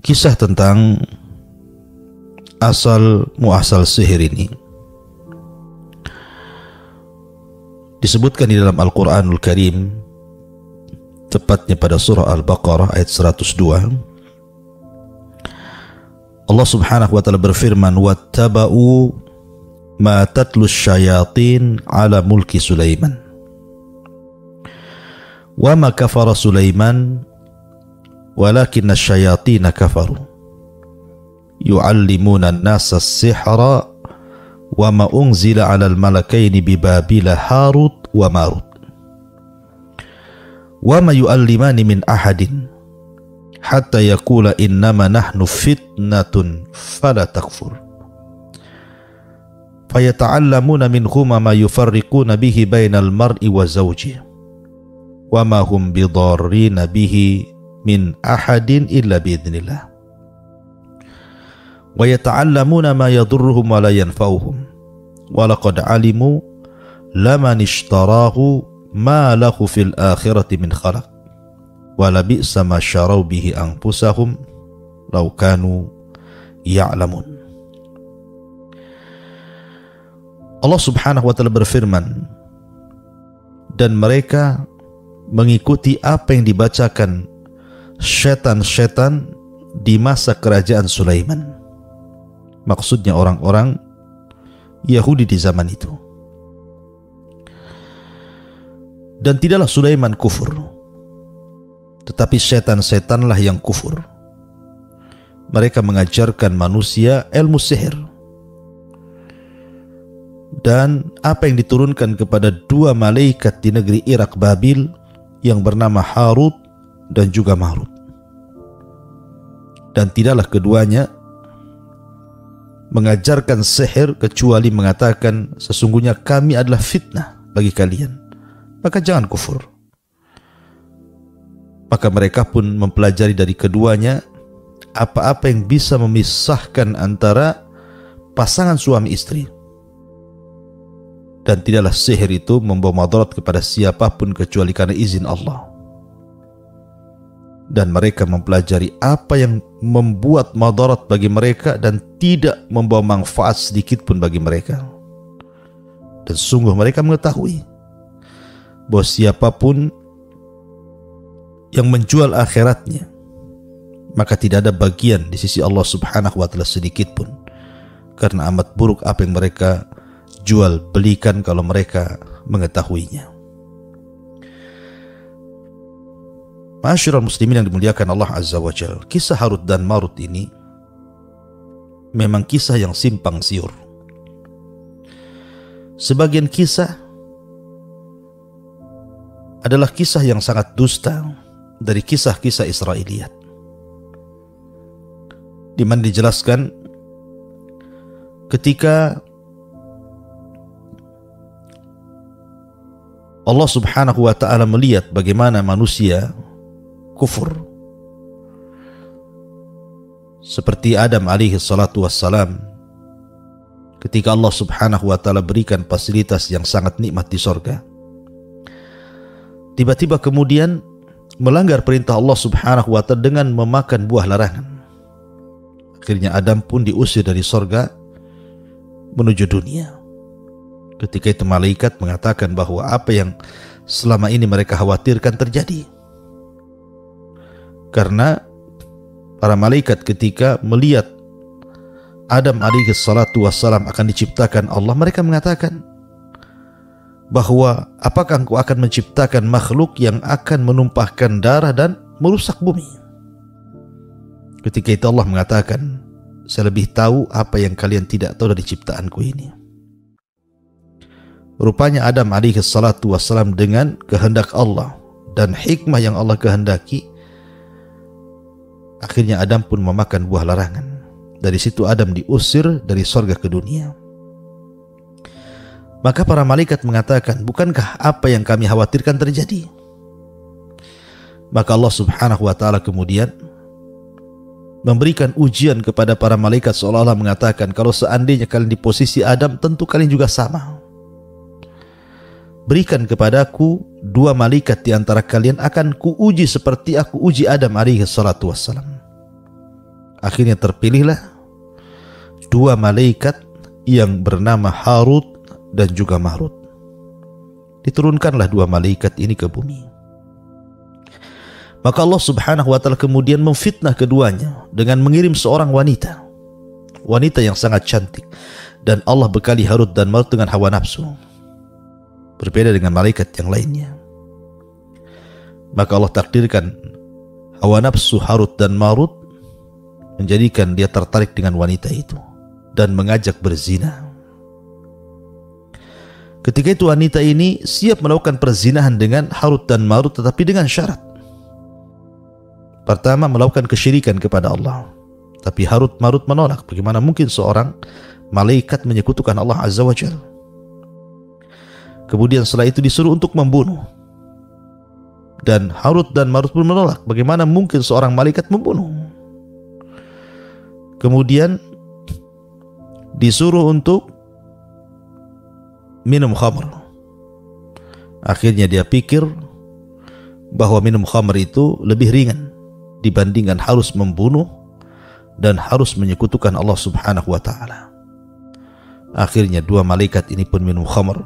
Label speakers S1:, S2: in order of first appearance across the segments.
S1: Kisah tentang asal muasal sihir ini disebutkan di dalam Al-Quranul Karim, tepatnya pada surah Al-Baqarah ayat 102. Allah subhanahu wa ta'ala berfirman, wattaba'u ma tatlu syayatin ala mulki Sulaiman wa ma kafara Sulaiman walakinna syayatina kafaru yu'allimuna an-nasa as-sihra wa ma unzila 'ala al-malakaini bi Babila Harut wa Marut wa ma yu'allimani min ahadin hatta yaqula innama nahnu fitnatun fala takfur fayata'allamuna minhuma ma yufarriquna bihi bainal mar'i wa zawjihi wa ma hum bidarrina bihi min ahadin illa biidznillah wa yata'allamuna ma yadurruhum wa la yanfa'uhum wa laqad alimu laman ishtarahu ma lahu fil akhirati min khalaq wa la bi'sa ma syaraw bihi anfusahum law kanu ya'lamun. Allah subhanahu wa ta'ala berfirman, dan mereka mengikuti apa yang dibacakan setan-setan di masa kerajaan Sulaiman. Maksudnya orang-orang Yahudi di zaman itu. Dan tidaklah Sulaiman kufur, tetapi setan-setanlah yang kufur. Mereka mengajarkan manusia ilmu sihir. Dan apa yang diturunkan kepada dua malaikat di negeri Irak Babil yang bernama Harut dan juga Marut. Dan tidaklah keduanya mengajarkan sihir kecuali mengatakan sesungguhnya kami adalah fitnah bagi kalian, maka jangan kufur. Maka mereka pun mempelajari dari keduanya apa-apa yang bisa memisahkan antara pasangan suami istri. Dan tidaklah sihir itu membawa madarat kepada siapapun kecuali karena izin Allah. Dan mereka mempelajari apa yang membuat madarat bagi mereka dan tidak membawa manfaat sedikit pun bagi mereka. Dan sungguh mereka mengetahui bahwa siapapun yang menjual akhiratnya, maka tidak ada bagian di sisi Allah subhanahu wa ta'ala sedikit pun, karena amat buruk apa yang mereka jual belikan kalau mereka mengetahuinya. Ma'asyiral muslimin yang dimuliakan Allah azza wa jalla, kisah Harut dan Marut ini memang kisah yang simpang siur. Sebagian kisah adalah kisah yang sangat dusta dari kisah-kisah Israiliyat, di mana dijelaskan ketika Allah subhanahu wa ta'ala melihat bagaimana manusia kufur, seperti Adam alaihi salatu wassalam, ketika Allah subhanahu wa ta'ala berikan fasilitas yang sangat nikmat di sorga, tiba-tiba kemudian melanggar perintah Allah subhanahu wa ta'ala dengan memakan buah larangan. Akhirnya Adam pun diusir dari sorga menuju dunia. Ketika itu malaikat mengatakan bahwa apa yang selama ini mereka khawatirkan terjadi. Karena para malaikat ketika melihat Adam alaihi salatu wassalam akan diciptakan Allah, mereka mengatakan bahwa apakah engkau akan menciptakan makhluk yang akan menumpahkan darah dan merusak bumi? Ketika itu Allah mengatakan, saya lebih tahu apa yang kalian tidak tahu dari ciptaanku ini. Rupanya Adam alaihi salatu wassalam dengan kehendak Allah dan hikmah yang Allah kehendaki, akhirnya Adam pun memakan buah larangan. Dari situ Adam diusir dari sorga ke dunia. Maka para malaikat mengatakan, bukankah apa yang kami khawatirkan terjadi? Maka Allah subhanahu wa ta'ala kemudian memberikan ujian kepada para malaikat, seolah-olah mengatakan, kalau seandainya kalian di posisi Adam, tentu kalian juga sama. Berikan kepadaku dua malaikat di antara kalian, akan kuuji seperti aku uji Adam alaihi salatu wassalam. Akhirnya terpilihlah dua malaikat yang bernama Harut dan juga Marut. Diturunkanlah dua malaikat ini ke bumi. Maka Allah Subhanahu wa ta'ala kemudian memfitnah keduanya dengan mengirim seorang wanita yang sangat cantik, dan Allah bekali Harut dan Marut dengan hawa nafsu, berbeda dengan malaikat yang lainnya. Maka Allah takdirkan hawa nafsu Harut dan Marut menjadikan dia tertarik dengan wanita itu dan mengajak berzina. Ketika itu wanita ini siap melakukan perzinahan dengan Harut dan Marut, tetapi dengan syarat. Pertama, melakukan kesyirikan kepada Allah. Tapi Harut Marut menolak. Bagaimana mungkin seorang malaikat menyekutukan Allah Azza wa Jalla? Kemudian setelah itu disuruh untuk membunuh. Dan Harut dan Marut pun menolak. Bagaimana mungkin seorang malaikat membunuh? Kemudian disuruh untuk minum khamr. Akhirnya dia pikir bahwa minum khamr itu lebih ringan dibandingkan harus membunuh dan harus menyekutukan Allah Subhanahu wa ta'ala. Akhirnya dua malaikat ini pun minum khamr.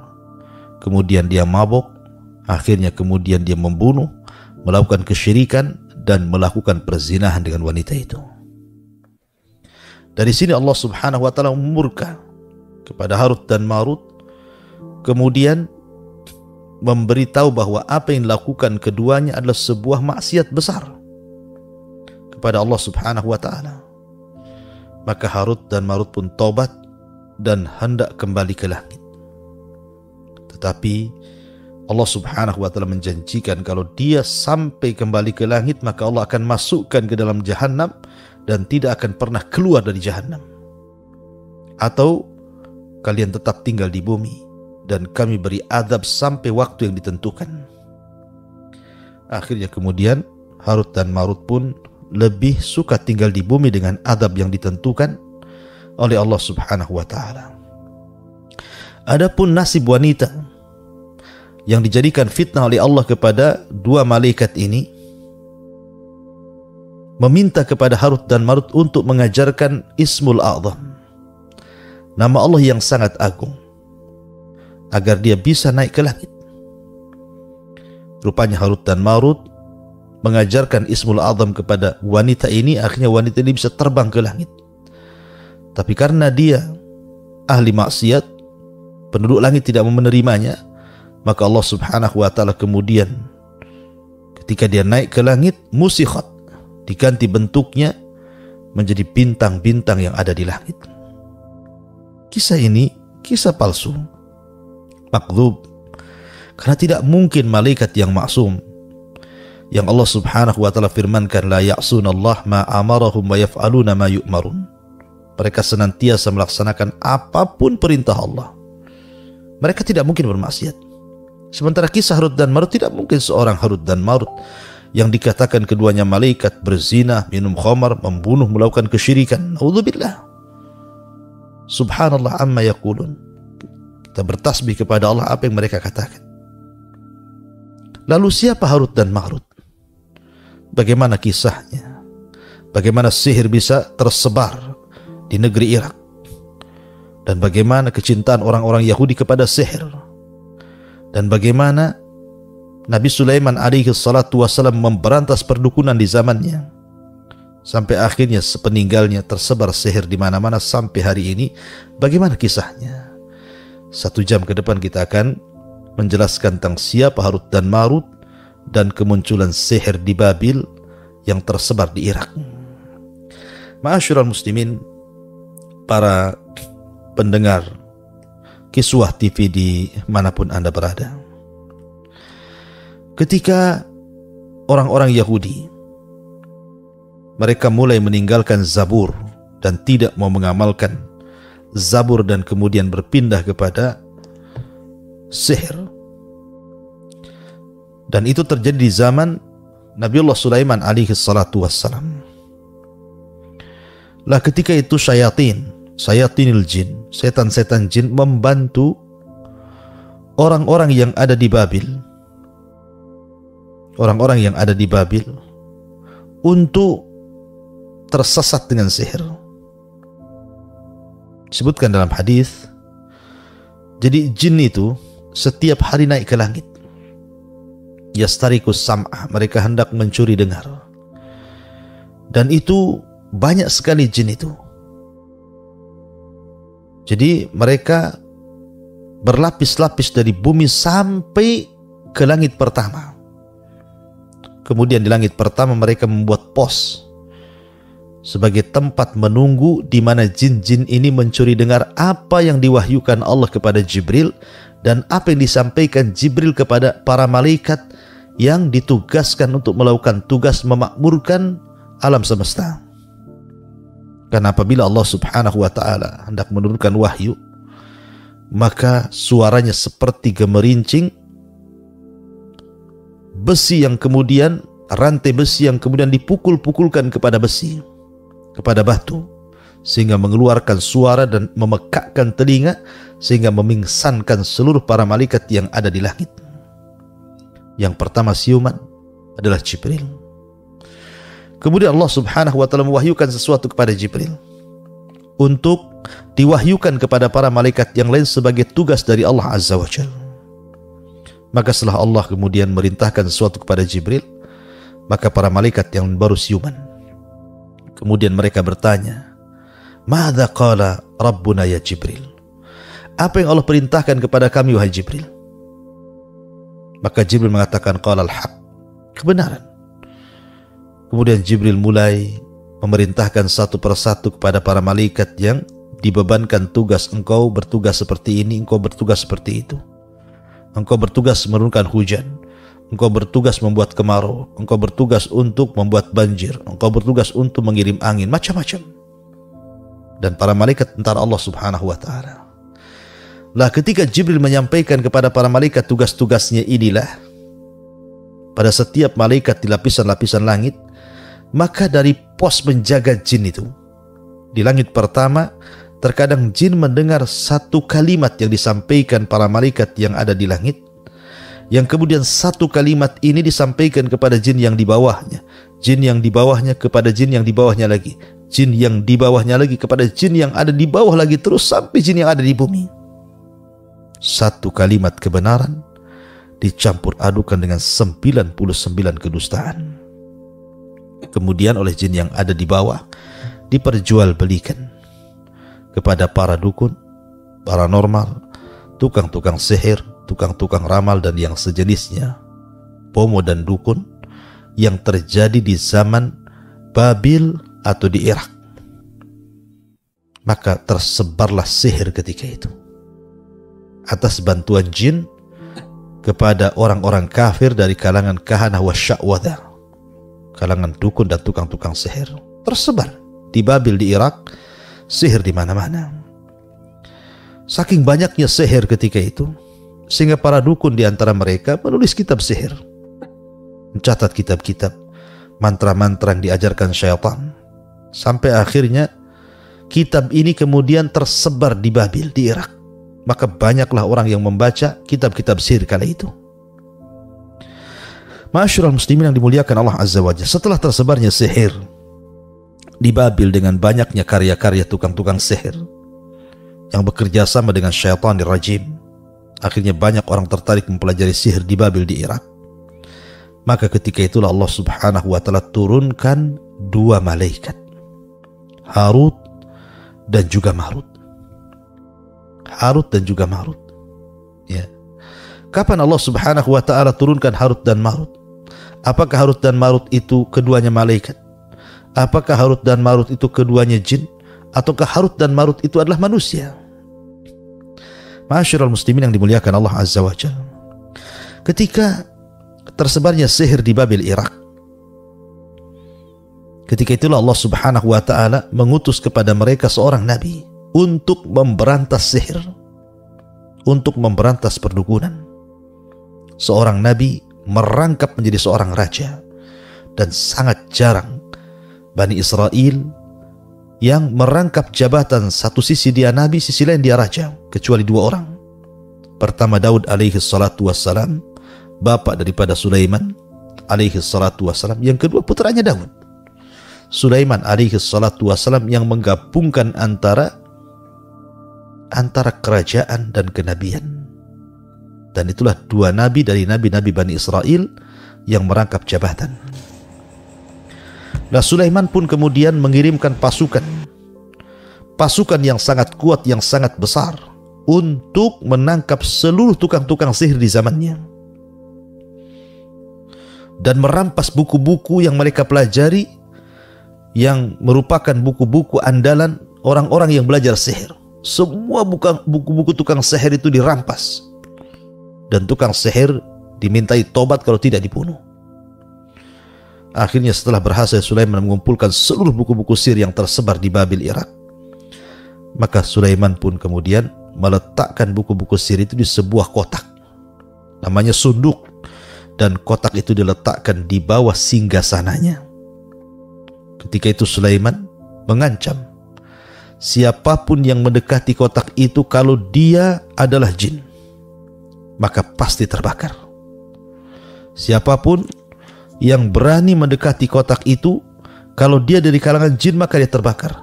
S1: Kemudian dia mabuk. Akhirnya kemudian dia membunuh, melakukan kesyirikan dan melakukan perzinahan dengan wanita itu. Dari sini Allah Subhanahu wa ta'ala memurka kepada Harut dan Marut, kemudian memberitahu bahwa apa yang dilakukan keduanya adalah sebuah maksiat besar kepada Allah Subhanahu wa ta'ala. Maka Harut dan Marut pun taubat dan hendak kembali ke langit. Tetapi Allah Subhanahu wa ta'ala menjanjikan kalau dia sampai kembali ke langit, maka Allah akan masukkan ke dalam Jahannam dan tidak akan pernah keluar dari Jahannam. Atau kalian tetap tinggal di bumi dan kami beri azab sampai waktu yang ditentukan. Akhirnya kemudian Harut dan Marut pun lebih suka tinggal di bumi dengan azab yang ditentukan oleh Allah Subhanahu wa ta'ala. Adapun nasib wanita yang dijadikan fitnah oleh Allah kepada dua malaikat ini, meminta kepada Harut dan Marut untuk mengajarkan Ismul A'zam, nama Allah yang sangat agung, agar dia bisa naik ke langit. Rupanya Harut dan Marut mengajarkan Ismul A'zam kepada wanita ini, akhirnya wanita ini bisa terbang ke langit. Tapi karena dia ahli maksiat, penduduk langit tidak menerimanya, maka Allah Subhanahu wa ta'ala kemudian ketika dia naik ke langit, musikhat, diganti bentuknya menjadi bintang-bintang yang ada di langit. Kisah ini kisah palsu, makdzub, karena tidak mungkin malaikat yang maksum, yang Allah Subhanahu wa ta'ala firmankan, la ya'sunallah ma amarahum wa yaf'aluna ma yu'marun. Mereka senantiasa melaksanakan apapun perintah Allah. Mereka tidak mungkin bermaksiat. Sementara kisah Harut dan Marut, tidak mungkin seorang Harut dan Marut yang dikatakan keduanya malaikat berzina, minum khamar, membunuh, melakukan kesyirikan. Naudzubillah. Subhanallah amma yaqulun. Kita bertasbih kepada Allah apa yang mereka katakan. Lalu siapa Harut dan Marut? Bagaimana kisahnya? Bagaimana sihir bisa tersebar di negeri Irak? Dan bagaimana kecintaan orang-orang Yahudi kepada sihir? Dan bagaimana Nabi Sulaiman alaihi salatu wassalam memberantas perdukunan di zamannya, sampai akhirnya sepeninggalnya tersebar sihir di mana-mana sampai hari ini. Bagaimana kisahnya? 1 jam ke depan kita akan menjelaskan tentang siapa Harut dan Marut dan kemunculan sihir di Babil yang tersebar di Irak. Ma'asyiral muslimin, para pendengar Kiswah TV di manapun Anda berada, ketika orang-orang Yahudi mereka mulai meninggalkan Zabur dan tidak mau mengamalkan Zabur dan kemudian berpindah kepada sihir, dan itu terjadi di zaman Nabiullah Sulaiman alaihi salatu wassalam. Lah ketika itu syayatinil jin, setan-setan jin membantu orang-orang yang ada di Babil, untuk tersesat dengan sihir. Disebutkan dalam hadis, jadi jin itu setiap hari naik ke langit. Yastarikus sam'ah, mereka hendak mencuri dengar. Dan itu banyak sekali jin itu. Jadi mereka berlapis-lapis dari bumi sampai ke langit pertama. Kemudian di langit pertama mereka membuat pos sebagai tempat menunggu di mana jin-jin ini mencuri dengar apa yang diwahyukan Allah kepada Jibril dan apa yang disampaikan Jibril kepada para malaikat yang ditugaskan untuk melakukan tugas memakmurkan alam semesta. Karena apabila Allah Subhanahu wa ta'ala hendak menurunkan wahyu, maka suaranya seperti gemerincing besi yang kemudian, rantai besi yang kemudian dipukul-pukulkan kepada besi, kepada batu, sehingga mengeluarkan suara dan memekakkan telinga, sehingga memingsankan seluruh para malaikat yang ada di langit. Yang pertama siuman adalah Jibril. Kemudian Allah Subhanahu wa ta'ala mewahyukan sesuatu kepada Jibril untuk diwahyukan kepada para malaikat yang lain sebagai tugas dari Allah Azza wa Jalla. Maka setelah Allah kemudian merintahkan sesuatu kepada Jibril, maka para malaikat yang baru siuman kemudian mereka bertanya, "Madza qala Rabbuna ya Jibril?" Apa yang Allah perintahkan kepada kami wahai Jibril? Maka Jibril mengatakan, "Qala al-haq," kebenaran. Kemudian Jibril mulai memerintahkan satu persatu kepada para malaikat yang dibebankan tugas, engkau bertugas seperti ini, engkau bertugas seperti itu. Engkau bertugas menurunkan hujan, engkau bertugas membuat kemarau, engkau bertugas untuk membuat banjir, engkau bertugas untuk mengirim angin, macam-macam. Dan para malaikat tentara Allah Subhanahu wa ta'ala. Lah ketika Jibril menyampaikan kepada para malaikat tugas-tugasnya inilah pada setiap malaikat di lapisan-lapisan langit, maka dari pos penjaga jin itu di langit pertama, terkadang jin mendengar satu kalimat yang disampaikan para malaikat yang ada di langit, yang kemudian satu kalimat ini disampaikan kepada jin yang di bawahnya, jin yang di bawahnya kepada jin yang di bawahnya lagi, jin yang di bawahnya lagi kepada jin yang ada di bawah lagi, terus sampai jin yang ada di bumi. Satu kalimat kebenaran dicampur adukan dengan 99 kedustaan. Kemudian oleh jin yang ada di bawah diperjualbelikan kepada para dukun, paranormal, tukang-tukang sihir, tukang-tukang ramal dan yang sejenisnya, pomo dan dukun yang terjadi di zaman Babil atau di Irak. Maka tersebarlah sihir ketika itu atas bantuan jin kepada orang-orang kafir dari kalangan kahanah wa sya'wadha, kalangan dukun dan tukang-tukang sihir. Tersebar di Babil, di Irak, sihir di mana-mana. Saking banyaknya sihir ketika itu, sehingga para dukun di antara mereka menulis kitab sihir, mencatat kitab-kitab mantra-mantra yang diajarkan syaitan, sampai akhirnya kitab ini kemudian tersebar di Babil, di Irak. Maka banyaklah orang yang membaca kitab-kitab sihir kala itu. Ma'asyiral muslimin yang dimuliakan Allah Azza wa Jalla, setelah tersebarnya sihir di Babil dengan banyaknya karya-karya tukang-tukang sihir yang bekerja sama dengan syaitanir rajim, akhirnya banyak orang tertarik mempelajari sihir di Babil, di Irak. Maka ketika itulah Allah Subhanahu wa ta'ala turunkan dua malaikat, Harut dan juga Marut. Harut dan juga Marut. Ya. Kapan Allah Subhanahu wa ta'ala turunkan Harut dan Marut? Apakah Harut dan Marut itu keduanya malaikat? Apakah Harut dan Marut itu keduanya jin? Ataukah Harut dan Marut itu adalah manusia? Ma'asyiral muslimin yang dimuliakan Allah Azza wa Jalla, ketika tersebarnya sihir di Babil, Irak, ketika itulah Allah Subhanahu wa ta'ala mengutus kepada mereka seorang nabi untuk memberantas sihir, untuk memberantas perdukunan. Seorang nabi merangkap menjadi seorang raja, dan sangat jarang Bani Israel yang merangkap jabatan, satu sisi dia nabi, sisi lain dia raja, kecuali dua orang. Pertama Daud alaihi salatu wassalam, bapak daripada Sulaiman alaihi salatu wassalam. Yang kedua putranya Daud. Sulaiman alaihi salatu wassalam yang menggabungkan antara kerajaan dan kenabian. Dan itulah dua nabi dari nabi-nabi Bani Israel yang merangkap jabatan. Nah, Sulaiman pun kemudian mengirimkan pasukan yang sangat kuat, yang sangat besar untuk menangkap seluruh tukang-tukang sihir di zamannya dan merampas buku-buku yang mereka pelajari yang merupakan buku-buku andalan orang-orang yang belajar sihir. Semua buku-buku tukang sihir itu dirampas dan tukang sihir dimintai tobat kalau tidak dibunuh. Akhirnya setelah berhasil Sulaiman mengumpulkan seluruh buku-buku sihir yang tersebar di Babil, Irak, maka Sulaiman pun kemudian meletakkan buku-buku sihir itu di sebuah kotak, namanya sunduk, dan kotak itu diletakkan di bawah singgasananya. Ketika itu Sulaiman mengancam siapapun yang mendekati kotak itu kalau dia adalah jin, maka pasti terbakar. Siapapun yang berani mendekati kotak itu, kalau dia dari kalangan jin maka dia terbakar.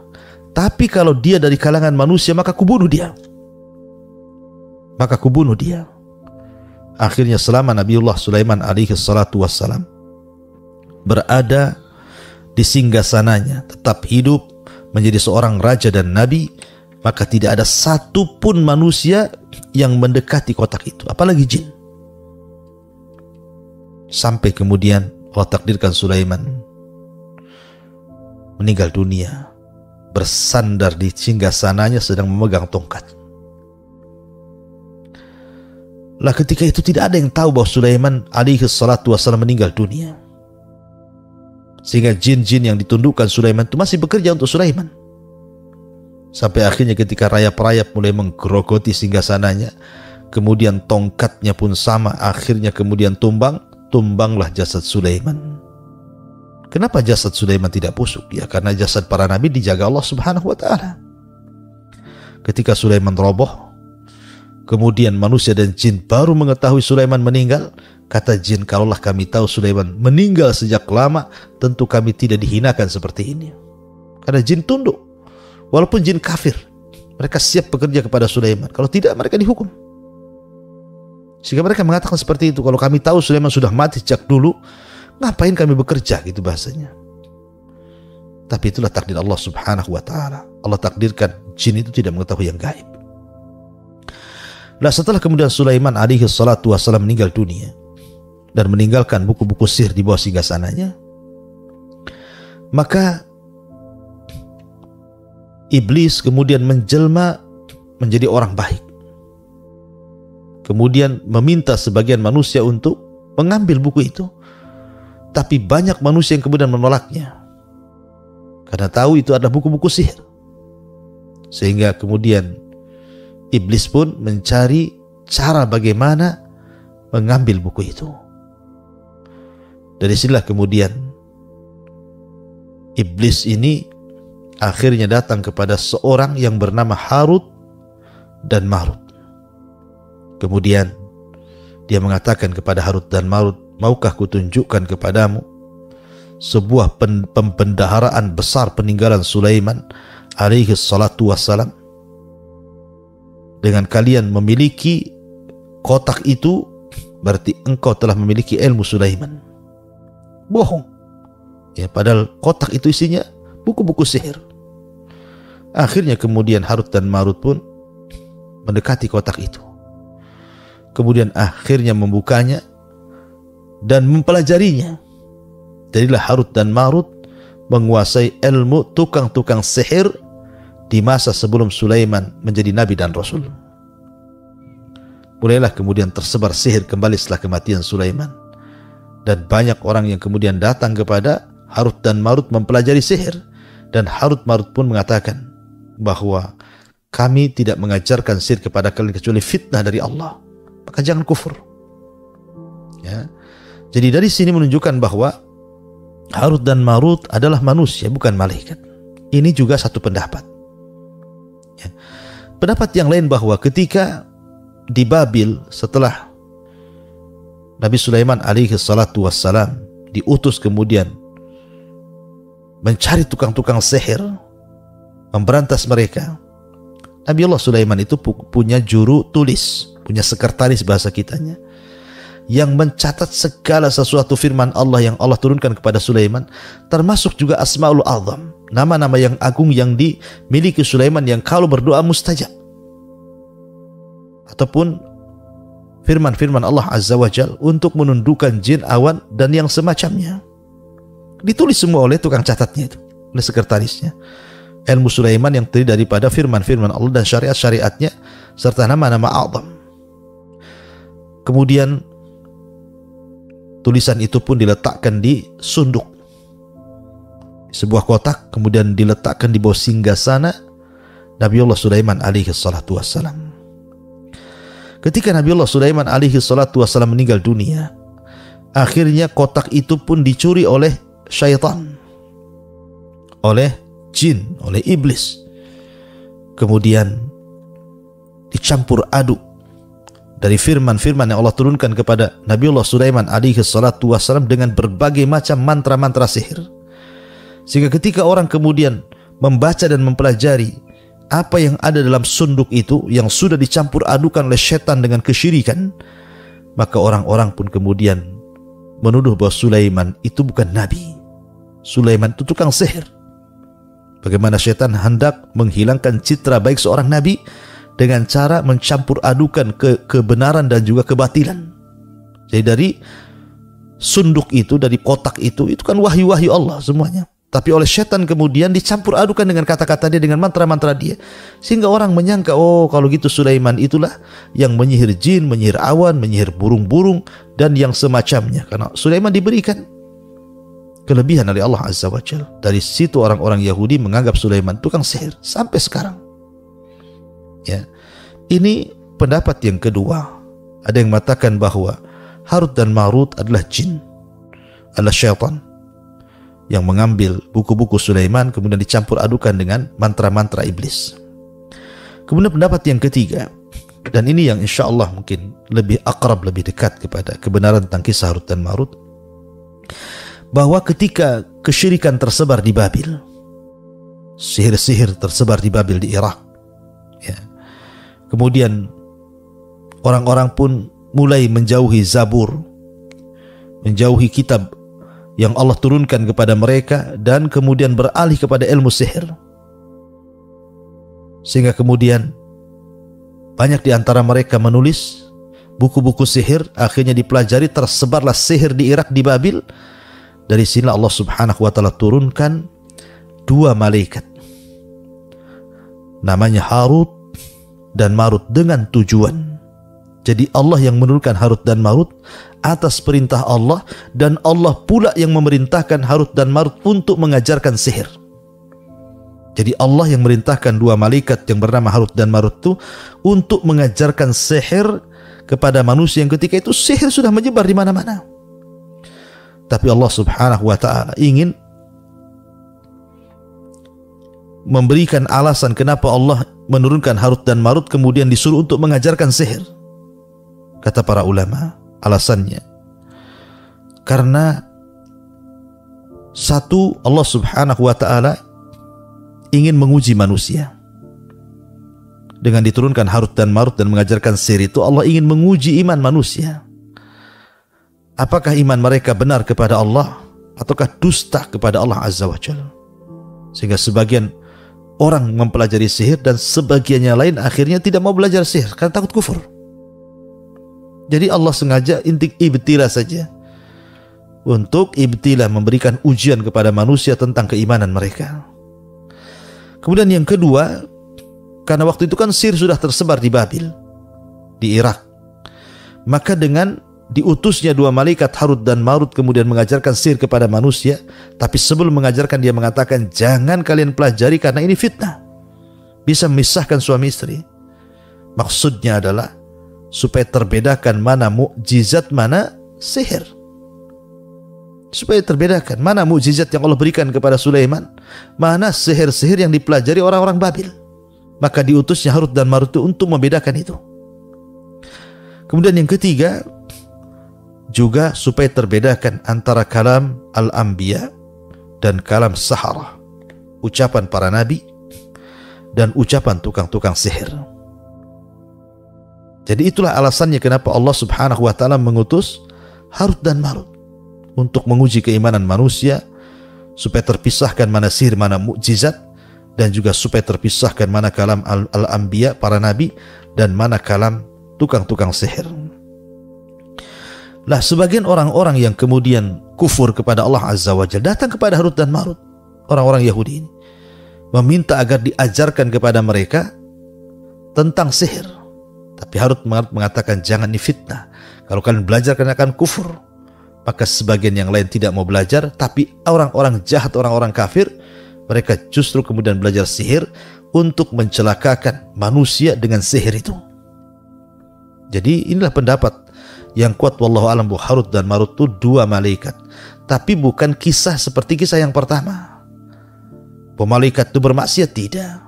S1: Tapi kalau dia dari kalangan manusia maka kubunuh dia. Akhirnya selama Nabiullah Sulaiman alaihi salatu wassalam berada di singgasananya, tetap hidup menjadi seorang raja dan nabi, maka tidak ada satupun manusia yang mendekati kotak itu, apalagi jin. Sampai kemudian Allah takdirkan Sulaiman meninggal dunia bersandar di singgasananya sedang memegang tongkat. Lah ketika itu tidak ada yang tahu bahwa Sulaiman alaihi salatu wassalam meninggal dunia, sehingga jin-jin yang ditundukkan Sulaiman itu masih bekerja untuk Sulaiman. Sampai akhirnya ketika rayap-rayap mulai menggerogoti singgasananya, kemudian tongkatnya pun sama, akhirnya kemudian tumbanglah jasad Sulaiman. Kenapa jasad Sulaiman tidak busuk? Ya karena jasad para nabi dijaga Allah Subhanahu wa taala. Ketika Sulaiman roboh, kemudian manusia dan jin baru mengetahui Sulaiman meninggal. Kata jin, kalaulah kami tahu Sulaiman meninggal sejak lama, tentu kami tidak dihinakan seperti ini. Karena jin tunduk, walaupun jin kafir, mereka siap bekerja kepada Sulaiman. Kalau tidak, mereka dihukum. Sehingga mereka mengatakan seperti itu, kalau kami tahu Sulaiman sudah mati sejak dulu, ngapain kami bekerja, gitu bahasanya. Tapi itulah takdir Allah Subhanahu wa taala. Allah takdirkan jin itu tidak mengetahui yang gaib. Nah, setelah kemudian Sulaiman alaihi salatu wassalam meninggal dunia dan meninggalkan buku-buku sihir di bawah singgasananya, maka iblis kemudian menjelma menjadi orang baik. Kemudian meminta sebagian manusia untuk mengambil buku itu. Tapi banyak manusia yang kemudian menolaknya, karena tahu itu adalah buku-buku sihir. Sehingga kemudian iblis pun mencari cara bagaimana mengambil buku itu. Dari sinilah kemudian iblis ini akhirnya datang kepada seorang yang bernama Harut dan Marut. Kemudian dia mengatakan kepada Harut dan Marut, maukah kutunjukkan kepadamu sebuah pembendaharaan besar peninggalan Sulaiman alaihi salatu wassalam? Dengan kalian memiliki kotak itu, berarti engkau telah memiliki ilmu Sulaiman. Bohong. Ya, padahal kotak itu isinya buku-buku sihir. Akhirnya kemudian Harut dan Marut pun mendekati kotak itu. Kemudian akhirnya membukanya dan mempelajarinya. Jadilah Harut dan Marut menguasai ilmu tukang-tukang sihir di masa sebelum Sulaiman menjadi nabi dan rasul. Mulailah kemudian tersebar sihir kembali setelah kematian Sulaiman, dan banyak orang yang kemudian datang kepada Harut dan Marut mempelajari sihir, dan Harut Marut pun mengatakan bahwa kami tidak mengajarkan sihir kepada kalian kecuali fitnah dari Allah, maka jangan kufur. Ya. Jadi dari sini menunjukkan bahwa Harut dan Marut adalah manusia, bukan malaikat. Ini juga satu pendapat. Ya. Pendapat yang lain bahwa ketika di Babil setelah Nabi Sulaiman alaihi salatu wassalam diutus kemudian mencari tukang-tukang sihir, memberantas mereka. Nabi Allah Sulaiman itu punya juru tulis, punya sekretaris bahasa kitanya, yang mencatat segala sesuatu firman Allah yang Allah turunkan kepada Sulaiman, termasuk juga Asmaul Azam, nama-nama yang agung yang dimiliki Sulaiman yang kalau berdoa mustajab, ataupun firman-firman Allah Azza wa Jal untuk menundukkan jin, awan, dan yang semacamnya. Ditulis semua oleh tukang catatnya itu, oleh sekretarisnya. Ilmu Sulaiman yang terdiri daripada firman-firman Allah dan syariat-syariatnya serta nama-nama azam. Kemudian tulisan itu pun diletakkan di sunduk, sebuah kotak, kemudian diletakkan di bawah singgasana Nabiullah Sulaiman alaihi salatu wassalam. Ketika Nabiullah Sulaiman alaihi salatu wassalam meninggal dunia, akhirnya kotak itu pun dicuri oleh syaitan, oleh jin, oleh iblis. Kemudian dicampur aduk dari firman-firman yang Allah turunkan kepada Nabiullah Sulaiman alaihi salatu wassalam dengan berbagai macam mantra-mantra sihir. Sehingga ketika orang kemudian membaca dan mempelajari apa yang ada dalam sunduk itu yang sudah dicampur adukan oleh setan dengan kesyirikan, maka orang-orang pun kemudian menuduh bahwa Sulaiman itu bukan nabi. Sulaiman itu tukang sihir. Bagaimana setan hendak menghilangkan citra baik seorang nabi dengan cara mencampur adukan kebenaran dan juga kebatilan. Jadi dari sunduk itu, dari kotak itu kan wahyu-wahyu Allah semuanya. Tapi oleh setan kemudian dicampur adukan dengan kata-kata dia, dengan mantra-mantra dia. Sehingga orang menyangka, oh kalau gitu Sulaiman itulah yang menyihir jin, menyihir awan, menyihir burung-burung, dan yang semacamnya. Karena Sulaiman diberikan kelebihan oleh Allah Azza wa Jalla. Dari situ orang-orang Yahudi menganggap Sulaiman tukang sihir sampai sekarang. Ya, ini pendapat yang kedua. Ada yang mengatakan bahwa Harut dan Marut adalah jin, adalah syaitan yang mengambil buku-buku Sulaiman kemudian dicampur adukan dengan mantra-mantra iblis. Kemudian pendapat yang ketiga, dan ini yang insya Allah mungkin lebih akrab, lebih dekat kepada kebenaran tentang kisah Harut dan Marut, bahwa ketika kesyirikan tersebar di Babil, sihir-sihir tersebar di Babil di Irak, ya, kemudian orang-orang pun mulai menjauhi Zabur, menjauhi kitab yang Allah turunkan kepada mereka, dan kemudian beralih kepada ilmu sihir. Sehingga kemudian banyak di antara mereka menulis buku-buku sihir, akhirnya dipelajari, tersebarlah sihir di Irak, di Babil. Dari sini Allah Subhanahu wa taala turunkan dua malaikat, namanya Harut dan Marut, dengan tujuan. Jadi Allah yang menurunkan Harut dan Marut atas perintah Allah, dan Allah pula yang memerintahkan Harut dan Marut untuk mengajarkan sihir. Jadi Allah yang merintahkan dua malaikat yang bernama Harut dan Marut itu untuk mengajarkan sihir kepada manusia yang ketika itu sihir sudah menyebar di mana-mana. Tapi Allah Subhanahu wa taala ingin memberikan alasan kenapa Allah menurunkan Harut dan Marut kemudian disuruh untuk mengajarkan sihir. Kata para ulama, alasannya karena satu, Allah Subhanahu wa taala ingin menguji manusia. Dengan diturunkan Harut dan Marut dan mengajarkan sihir itu, Allah ingin menguji iman manusia. Apakah iman mereka benar kepada Allah ataukah dusta kepada Allah Azza wa Jalla. Sehingga sebagian orang mempelajari sihir dan sebagiannya lain akhirnya tidak mau belajar sihir karena takut kufur. Jadi Allah sengaja ibtila saja, untuk ibtila, memberikan ujian kepada manusia tentang keimanan mereka. Kemudian yang kedua, karena waktu itu kan sihir sudah tersebar di Babil, di Irak, maka dengan diutusnya dua malaikat Harut dan Marut kemudian mengajarkan sihir kepada manusia, tapi sebelum mengajarkan dia mengatakan, jangan kalian pelajari karena ini fitnah, bisa memisahkan suami istri. Maksudnya adalah supaya terbedakan mana mukjizat, mana sihir. Supaya terbedakan mana mukjizat yang Allah berikan kepada Sulaiman, mana sihir-sihir yang dipelajari orang-orang Babil. Maka diutusnya Harut dan Marut itu untuk membedakan itu. Kemudian yang ketiga, juga supaya terbedakan antara kalam al-anbiya dan kalam sahara, ucapan para nabi dan ucapan tukang-tukang sihir. Jadi itulah alasannya kenapa Allah Subhanahu wa taala mengutus Harut dan Marut untuk menguji keimanan manusia, supaya terpisahkan mana sihir, mana mukjizat, dan juga supaya terpisahkan mana kalam al-anbiya, para nabi, dan mana kalam tukang-tukang sihir. Lah sebagian orang-orang yang kemudian kufur kepada Allah Azza wa Jalla datang kepada Harut dan Marut, orang-orang Yahudi ini, meminta agar diajarkan kepada mereka tentang sihir. Tapi Harut mengatakan, jangan, ini fitnah. Kalau kalian belajar kalian akan kufur. Maka sebagian yang lain tidak mau belajar, tapi orang-orang jahat, orang-orang kafir, mereka justru kemudian belajar sihir untuk mencelakakan manusia dengan sihir itu. Jadi inilah pendapat yang kuat wallahu alam bahwa Harut dan Marut itu dua malaikat, tapi bukan kisah seperti kisah yang pertama. Malaikat itu bermaksiat, tidak.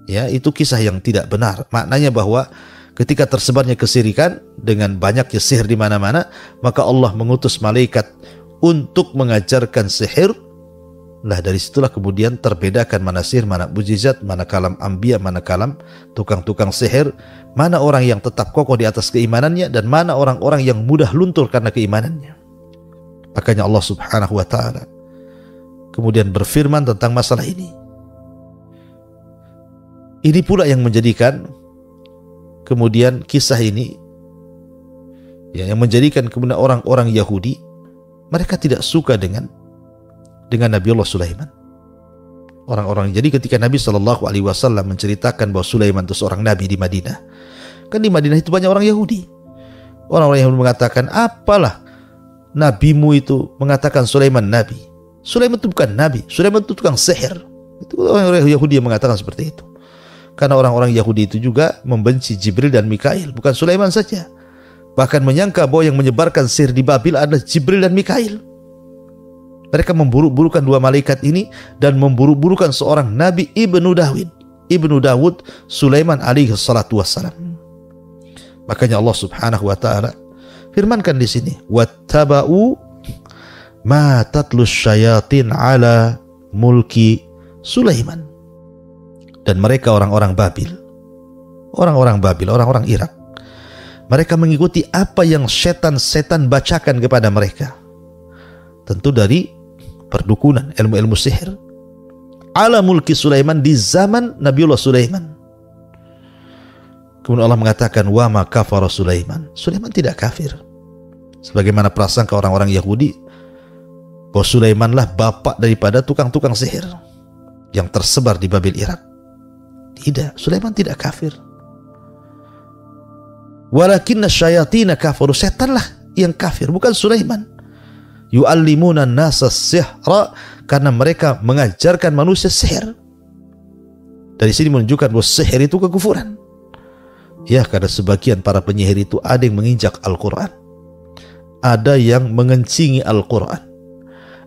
S1: Ya, itu kisah yang tidak benar. Maknanya bahwa ketika tersebarnya kesirikan dengan banyaknya sihir di mana-mana, maka Allah mengutus malaikat untuk mengajarkan sihir. Lah dari situlah kemudian terbedakan mana sihir, mana mukjizat, mana kalam anbiya, mana kalam tukang-tukang sihir, mana orang yang tetap kokoh di atas keimanannya dan mana orang-orang yang mudah luntur karena keimanannya. Makanya Allah Subhanahu wa taala kemudian berfirman tentang masalah ini. Ini pula yang menjadikan kemudian kisah ini, ya, yang menjadikan kemudian orang-orang Yahudi mereka tidak suka dengan Nabiullah Sulaiman. Orang-orang, jadi ketika Nabi SAW menceritakan bahwa Sulaiman itu seorang nabi di Madinah, kan di Madinah itu banyak orang Yahudi. Orang-orang Yahudi mengatakan, apalah nabimu itu mengatakan Sulaiman nabi. Sulaiman itu bukan nabi, Sulaiman itu tukang sihir. Itu orang-orang Yahudi yang mengatakan seperti itu. Karena orang-orang Yahudi itu juga membenci Jibril dan Mikail, bukan Sulaiman saja. Bahkan menyangka bahwa yang menyebarkan sihir di Babil adalah Jibril dan Mikail. Mereka memburuk-burukan dua malaikat ini dan memburuk-burukan seorang Nabi Ibnu Dawud, Sulaiman alaihi salatu wassalam. Makanya Allah Subhanahu wa taala firmankan di sini, wattaba'u ma tatlu syayatin ala mulki Sulaiman. Dan mereka orang-orang Babil, orang-orang Irak, mereka mengikuti apa yang setan-setan bacakan kepada mereka, tentu dari perdukunan, ilmu-ilmu sihir, ala mulki Sulaiman, di zaman Nabiullah Sulaiman. Kemudian Allah mengatakan, wa ma kafara Sulaiman, Sulaiman tidak kafir. Sebagaimana prasangka orang-orang Yahudi bahwa Sulaimanlah bapak daripada tukang-tukang sihir yang tersebar di Babil Irak. Tidak, Sulaiman tidak kafir. Walakinna syayatina kafaru, setanlah yang kafir, bukan Sulaiman. Yu'allimuna nasa sihra, karena mereka mengajarkan manusia sihir. Dari sini menunjukkan bahwa sihir itu kekufuran. Ya, karena sebagian para penyihir itu ada yang menginjak Al-Quran, ada yang mengencingi Al-Quran,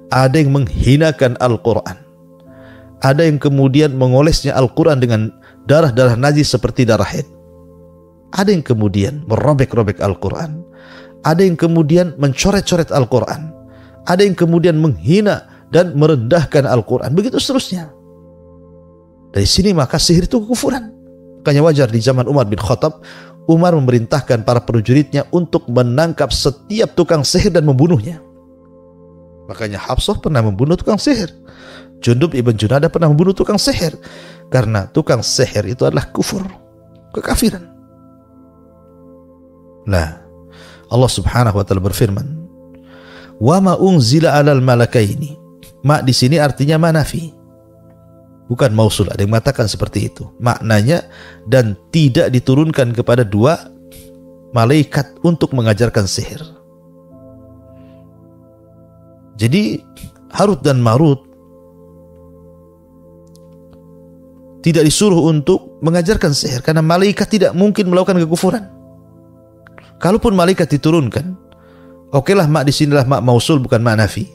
S1: ada yang menghinakan Al-Quran, ada yang kemudian mengolesnya Al-Quran dengan darah-darah najis seperti darah haid. Ada yang kemudian merobek-robek Al-Quran, ada yang kemudian mencoret-coret Al-Quran, ada yang kemudian menghina dan merendahkan Al-Quran, begitu seterusnya. Dari sini maka sihir itu kekufuran. Makanya wajar di zaman Umar bin Khattab, Umar memerintahkan para prajuritnya untuk menangkap setiap tukang sihir dan membunuhnya. Makanya Hafsah pernah membunuh tukang sihir, Jundub ibn Junadah pernah membunuh tukang sihir, karena tukang sihir itu adalah kufur, kekafiran. Nah, Allah Subhanahu wa taala berfirman, wa ma unzila 'alal malakaini. Ma di sini artinya manafi, bukan mausul. Ada yang mengatakan seperti itu. Maknanya, dan tidak diturunkan kepada dua malaikat untuk mengajarkan sihir. Jadi Harut dan Marut tidak disuruh untuk mengajarkan sihir, karena malaikat tidak mungkin melakukan kekufuran. Kalaupun malaikat diturunkan, okelah mak di sinilah mak mausul, bukan mak nafi.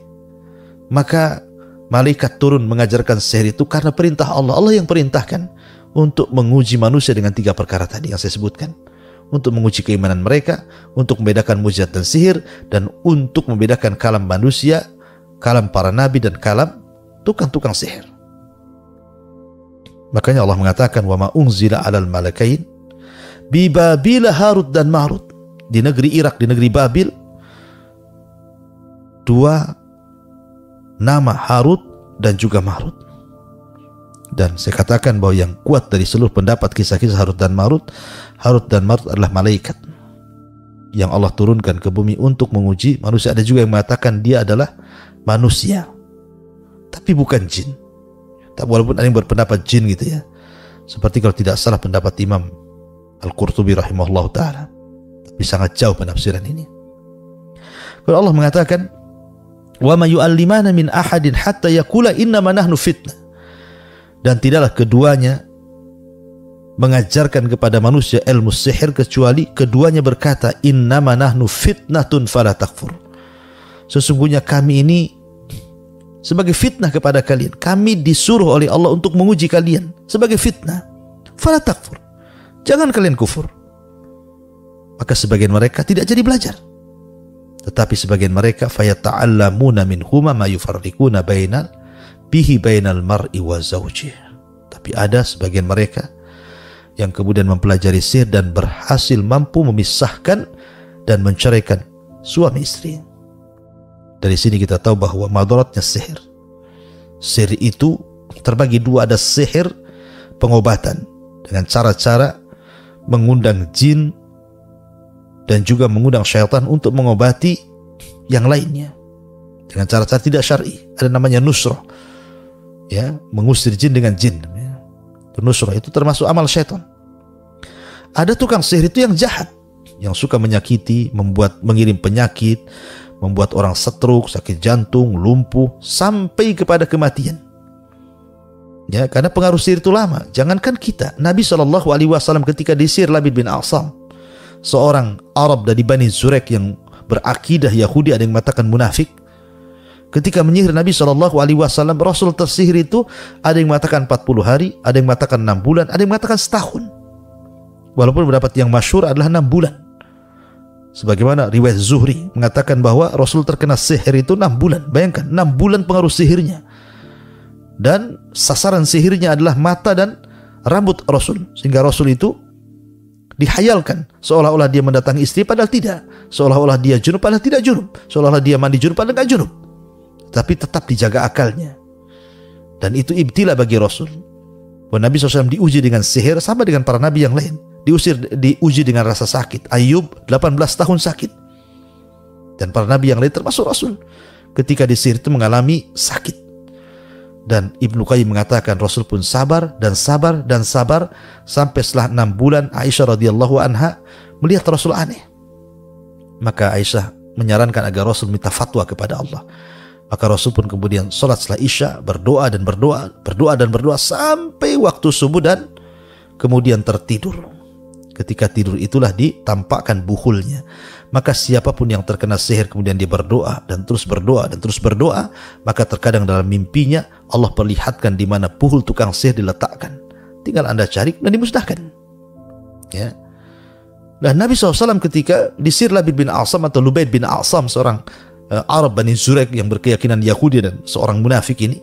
S1: Maka malaikat turun mengajarkan sihir itu karena perintah Allah. Allah yang perintahkan untuk menguji manusia dengan tiga perkara tadi yang saya sebutkan. Untuk menguji keimanan mereka, untuk membedakan mukjizat dan sihir, dan untuk membedakan kalam manusia kalam para nabi dan kalam tukang-tukang sihir. Makanya Allah mengatakan wa ma unzila 'alal malakain bi Babil Harut dan Marut. Di negeri Irak, di negeri Babil, dua nama Harut dan juga Marut. Dan saya katakan bahwa yang kuat dari seluruh pendapat kisah-kisah Harut dan Marut adalah malaikat yang Allah turunkan ke bumi untuk menguji manusia. Ada juga yang mengatakan dia adalah manusia, tapi bukan jin. Walaupun ada yang berpendapat jin gitu ya, seperti kalau tidak salah pendapat Imam Al-Qurtubi rahimahullah ta'ala, tapi sangat jauh penafsiran ini. Kalau Allah mengatakan wa ma yu'allimana min ahadin hatta yaqula innama nahnu fitnah, dan tidaklah keduanya mengajarkan kepada manusia ilmu sihir kecuali keduanya berkata innama nahnu fitnatun fala takfur, sesungguhnya kami ini sebagai fitnah kepada kalian, kami disuruh oleh Allah untuk menguji kalian sebagai fitnah, fala takfur, jangan kalian kufur. Maka sebagian mereka tidak jadi belajar, tetapi sebagian mereka fayata'allamuna minhuma ma yufarriquna bainal mar'i wa zawjih. Tapi ada sebagian mereka yang kemudian mempelajari sihir dan berhasil mampu memisahkan dan menceraikan suami istri. Dari sini kita tahu bahwa madaratnya sihir. Sihir itu terbagi dua, ada sihir pengobatan dengan cara-cara mengundang jin dan juga mengundang syaitan untuk mengobati yang lainnya dengan cara-cara tidak syar'i. Ada namanya nusrah, ya, mengusir jin dengan jin. Nusrah itu termasuk amal syaitan. Ada tukang sihir itu yang jahat, yang suka menyakiti, mengirim penyakit, membuat orang stroke, sakit jantung, lumpuh, sampai kepada kematian. Ya, karena pengaruh sihir itu lama. Jangankan kita, Nabi SAW ketika disihir Labid bin A'sam, seorang Arab dari Bani Zurek yang berakidah Yahudi, ada yang mengatakan munafik, ketika menyihir Nabi SAW, Rasul tersihir itu ada yang mengatakan 40 hari, ada yang mengatakan 6 bulan, ada yang mengatakan setahun. Walaupun pendapat yang masyhur adalah 6 bulan. Sebagaimana riwayat Zuhri mengatakan bahwa Rasul terkena sihir itu 6 bulan. Bayangkan 6 bulan pengaruh sihirnya. Dan sasaran sihirnya adalah mata dan rambut Rasul, sehingga Rasul itu dihayalkan seolah-olah dia mendatangi istri padahal tidak, seolah-olah dia junub padahal tidak junub, seolah-olah dia mandi junub padahal tidak junub, tapi tetap dijaga akalnya. Dan itu ibtila bagi Rasul. Nabi SAW diuji dengan sihir sama dengan para nabi yang lain. Diuji dengan rasa sakit. Ayub 18 tahun sakit. Dan para nabi yang lain termasuk Rasul, ketika disihir itu mengalami sakit. Dan Ibnu Qayyim mengatakan Rasul pun sabar dan sabar dan sabar sampai setelah 6 bulan Aisyah radhiyallahu anha melihat Rasul aneh. Maka Aisyah menyarankan agar Rasul minta fatwa kepada Allah. Maka Rasul pun kemudian sholat setelah Isya, berdoa dan berdoa sampai waktu subuh dan kemudian tertidur. Ketika tidur itulah ditampakkan buhulnya. Maka siapapun yang terkena sihir kemudian dia berdoa dan terus berdoa, maka terkadang dalam mimpinya Allah perlihatkan di mana buhul tukang sihir diletakkan. Tinggal Anda cari dan dimusnahkan. Ya. Nah, Nabi SAW ketika disihir Labid bin A'sam atau Lubaid bin A'sam, seorang Arab Bani Zurek yang berkeyakinan Yahudi dan seorang munafik ini,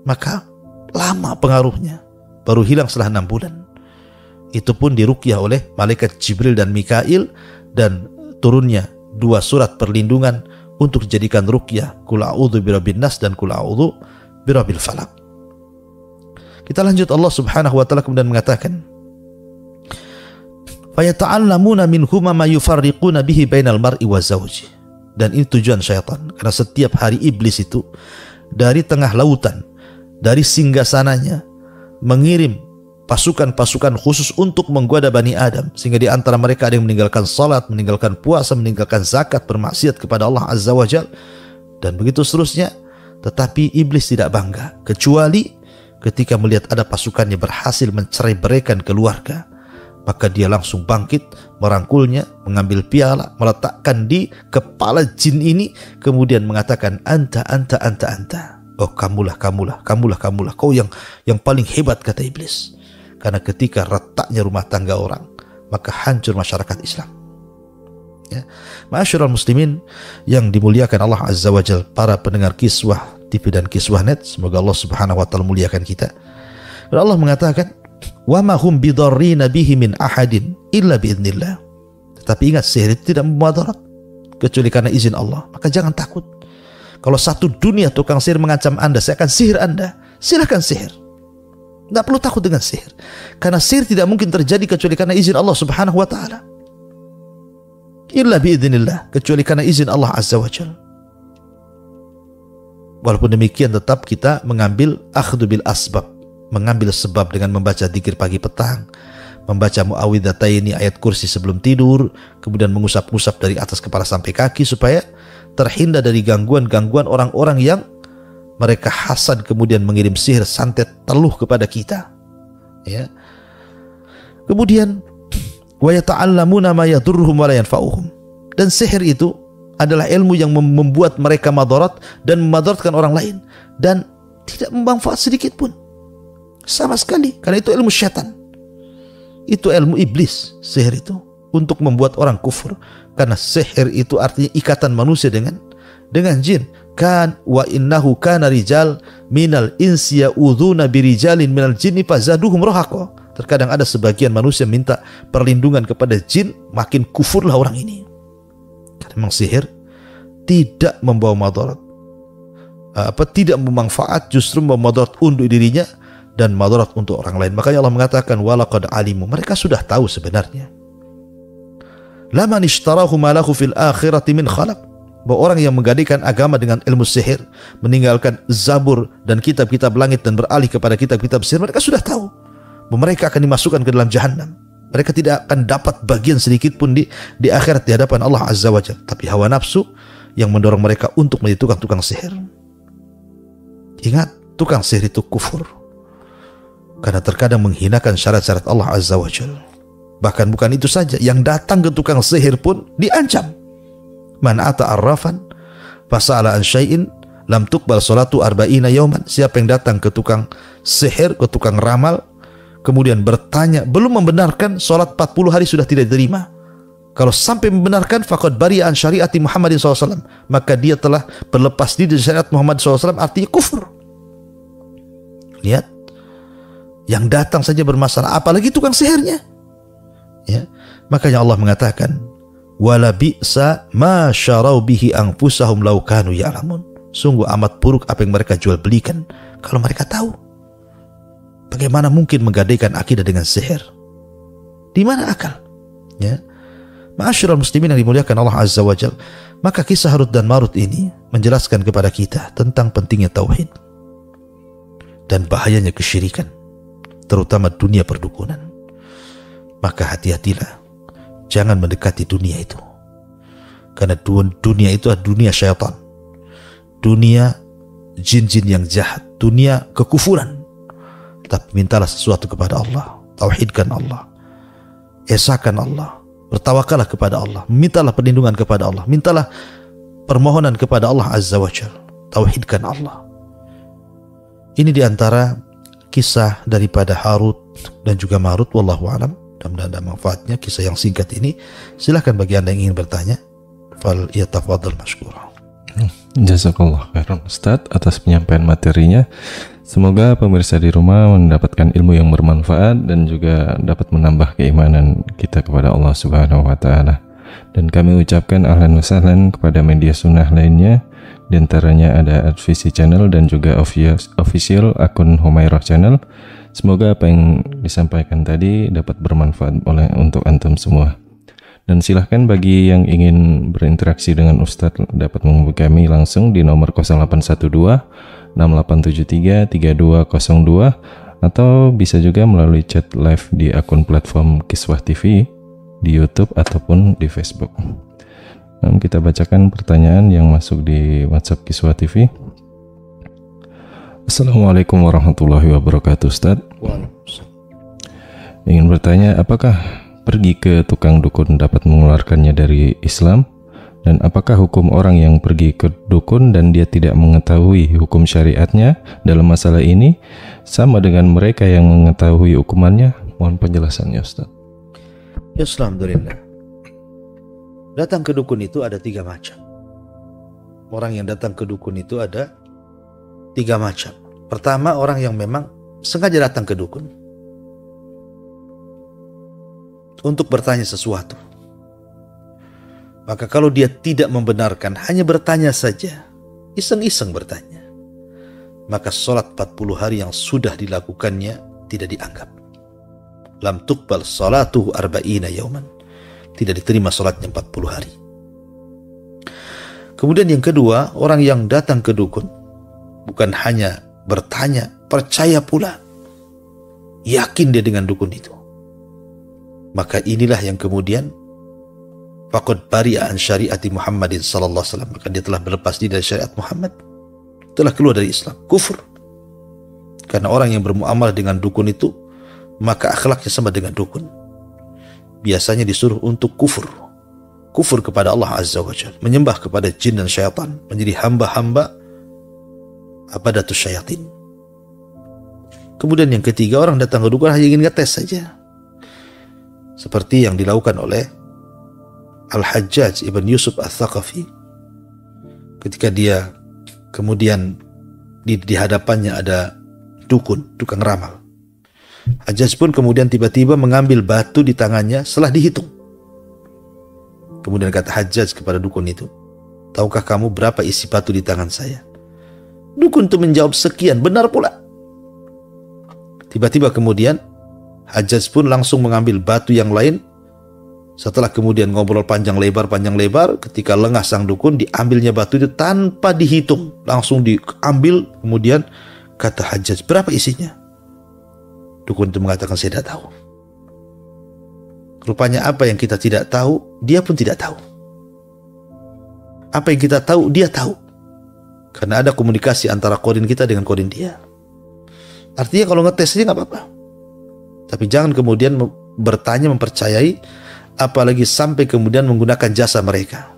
S1: maka lama pengaruhnya, baru hilang setelah 6 bulan. Itu pun diruqyah oleh malaikat Jibril dan Mikail, dan turunnya 2 surat perlindungan untuk dijadikan ruqyah, Qul a'udzu birabbin nas dan Qul a'udzu birabbil falaq. Kita lanjut, Allah Subhanahu wa taala kemudian mengatakan fayata'allamuna minhuma ma yufarriquna bihi bainal mar'i wa zawji. Dan ini tujuan syaitan, karena setiap hari iblis itu dari tengah lautan, dari singgasananya mengirim pasukan-pasukan khusus untuk menggoda Bani Adam, sehingga di antara mereka ada yang meninggalkan salat, meninggalkan puasa, meninggalkan zakat, bermaksiat kepada Allah Azza wa Jalla, dan begitu seterusnya. Tetapi iblis tidak bangga kecuali ketika melihat ada pasukannya berhasil mencerai-beraikan keluarga, maka dia langsung bangkit, merangkulnya, mengambil piala, meletakkan di kepala jin ini, kemudian mengatakan anta. Oh, kamulah, kau yang paling hebat, kata iblis. Karena ketika retaknya rumah tangga orang, maka hancur masyarakat Islam. Ya. Ma'asyiral muslimin yang dimuliakan Allah Azza wa Jalla, para pendengar Kiswah TV dan Kiswah Net, semoga Allah Subhanahu wa taala muliakan kita. Dan Allah mengatakan, "Wa ma hum bidarrina bihi min ahadin illa biidznillah." Tetapi ingat, sihir itu tidak memudarat kecuali karena izin Allah. Maka jangan takut. Kalau satu dunia tukang sihir mengancam Anda, saya akan sihir Anda, silakan sihir. Tidak perlu takut dengan sihir. Karena sihir tidak mungkin terjadi kecuali karena izin Allah Subhanahu wa taala. Illa biidznillah, kecuali karena izin Allah Azza wa Jalla. Walaupun demikian tetap kita mengambil akhdhu bil asbab, mengambil sebab dengan membaca dzikir pagi petang, membaca muawwidhataini ayat kursi sebelum tidur, kemudian mengusap-usap dari atas kepala sampai kaki supaya terhindar dari gangguan-gangguan orang-orang yang mereka hasad kemudian mengirim sihir santet teluh kepada kita. Ya. Kemudian wa yata'allamuna ma yadurruhum wa la yanfa'uhum. Dan sihir itu adalah ilmu yang membuat mereka madarat dan memadaratkan orang lain dan tidak bermanfaat sedikit pun sama sekali, karena itu ilmu syaitan, itu ilmu iblis. Sihir itu untuk membuat orang kufur, karena sihir itu artinya ikatan manusia dengan jin. Kan wa innahu kana rijal minal insi ya'udzuuna birijalin minal jinni fazaduhum rahaqa. Terkadang ada sebagian manusia minta perlindungan kepada jin, makin kufurlah orang ini. Karena memang sihir tidak membawa madarat, tidak bermanfaat, justru membawa madarat untuk dirinya dan madarat untuk orang lain. Makanya Allah mengatakan walaqad alimu, mereka sudah tahu sebenarnya. Laman ishtarahu ma lahu fil akhirati min khalaq, bahwa orang yang menggadaikan agama dengan ilmu sihir, meninggalkan Zabur dan kitab-kitab langit dan beralih kepada kitab-kitab sihir, mereka sudah tahu bahwa mereka akan dimasukkan ke dalam jahanam. Mereka tidak akan dapat bagian sedikit pun di akhirat di hadapan Allah Azza wa Jalla. Tapi hawa nafsu yang mendorong mereka untuk menjadi tukang-tukang sihir. Ingat, tukang sihir itu kufur, karena terkadang menghinakan syarat-syarat Allah Azza wa Jalla. Bahkan bukan itu saja, yang datang ke tukang sihir pun diancam. Man ata arrafan fasa'ala an syai'in lam tuqbal salatu arba'ina yauman. Siapa yang datang ke tukang sihir, ke tukang ramal, kemudian bertanya, belum membenarkan, salat 40 hari sudah tidak diterima. Kalau sampai membenarkan, faqad bari'a an syariati Muhammadin SAW, maka dia telah berlepas diri dari syariat Muhammad SAW, artinya kufur. Lihat, yang datang saja bermasalah, apalagi tukang sihirnya. Ya, makanya Allah mengatakan, wala bi'sa ma syarau bihi anfusahum law kanu ya'lamun. Sungguh amat buruk apa yang mereka jual belikan kalau mereka tahu. Bagaimana mungkin menggadaikan akidah dengan sihir? Di mana akal? Ya. Ma'asyiral muslimin yang dimuliakan Allah Azza wa Jalla, maka kisah Harut dan Marut ini menjelaskan kepada kita tentang pentingnya tauhid dan bahayanya kesyirikan, terutama dunia perdukunan. Maka hati-hatilah, jangan mendekati dunia itu, karena dunia itu adalah dunia syaitan, dunia jin-jin yang jahat, dunia kekufuran. Tapi mintalah sesuatu kepada Allah, tauhidkan Allah, esakan Allah, bertawakallah kepada Allah, mintalah perlindungan kepada Allah, mintalah permohonan kepada Allah Azza wa Jalla, tauhidkan Allah. Ini diantara kisah daripada Harut dan juga Marut, wallahu alam. Mudah-mudahan ada manfaatnya kisah yang singkat ini. Silakan bagi Anda yang ingin bertanya, fal yatafadhal mashkura.
S2: Jazakallah khairan Ustaz atas penyampaian materinya. Semoga pemirsa di rumah mendapatkan ilmu yang bermanfaat dan juga dapat menambah keimanan kita kepada Allah Subhanahu wa taala. Dan kami ucapkan ahlan wa sahlan kepada media sunnah lainnya, di antaranya ada Advisi Channel dan juga official akun Humairah Channel. Semoga apa yang disampaikan tadi dapat bermanfaat untuk antum semua. Dan silahkan bagi yang ingin berinteraksi dengan Ustadz dapat menghubungi kami langsung di nomor 0812 6873 3202 atau bisa juga melalui chat live di akun platform Kiswah TV di YouTube ataupun di Facebook. Nah, kita bacakan pertanyaan yang masuk di WhatsApp Kiswah TV. Assalamualaikum warahmatullahi wabarakatuh, Ustaz. Ingin bertanya, apakah pergi ke tukang dukun dapat mengeluarkannya dari Islam? Dan apakah hukum orang yang pergi ke dukun dan dia tidak mengetahui hukum syariatnya dalam masalah ini sama dengan mereka yang mengetahui hukumannya? Mohon penjelasannya, Ustaz.
S1: Ya, alhamdulillah. Datang ke dukun itu ada 3 macam. Orang yang datang ke dukun itu ada 3 macam. Pertama, orang yang memang sengaja datang ke dukun untuk bertanya sesuatu. Maka kalau dia tidak membenarkan, hanya bertanya saja, iseng-iseng bertanya, maka sholat 40 hari yang sudah dilakukannya tidak dianggap. Lam tuqbal salatuhu arba'ina yauman. Tidak diterima sholatnya 40 hari. Kemudian yang kedua, orang yang datang ke dukun bukan hanya bertanya, percaya pula, yakin dia dengan dukun itu. Maka inilah yang kemudian faqad bari'a an syariati Muhammadin sallallahu alaihi wasallam. Maka dia telah berlepas diri dari syariat Muhammad, telah keluar dari Islam, kufur. Karena orang yang bermuamalah dengan dukun itu, maka akhlaknya sama dengan dukun. Biasanya disuruh untuk kufur kepada Allah Azza wa Jalla, menyembah kepada jin dan syaitan, menjadi hamba-hamba abadatus syayatin. Kemudian yang ketiga, orang datang ke dukun hanya ingin ngetes saja, seperti yang dilakukan oleh Al-Hajjaj Ibn Yusuf Al-Thaqafi ketika dia kemudian di hadapannya ada dukun, tukang ramal. Hajjaj pun kemudian tiba-tiba mengambil batu di tangannya setelah dihitung. Kemudian kata Hajjaj kepada dukun itu, tahukah kamu berapa isi batu di tangan saya? Dukun itu menjawab, sekian. Benar pula. Tiba-tiba kemudian Hajjaj pun langsung mengambil batu yang lain. Setelah kemudian ngobrol panjang lebar, ketika lengah sang dukun, diambilnya batu itu tanpa dihitung, langsung diambil. Kemudian kata Hajjaj, berapa isinya? Dukun itu mengatakan, saya tidak tahu. Rupanya apa yang kita tidak tahu, dia pun tidak tahu. Apa yang kita tahu, dia tahu. Karena ada komunikasi antara korin kita dengan korin dia. Artinya kalau ngetes aja nggak apa-apa. Tapi jangan kemudian bertanya, mempercayai, apalagi sampai kemudian menggunakan jasa mereka.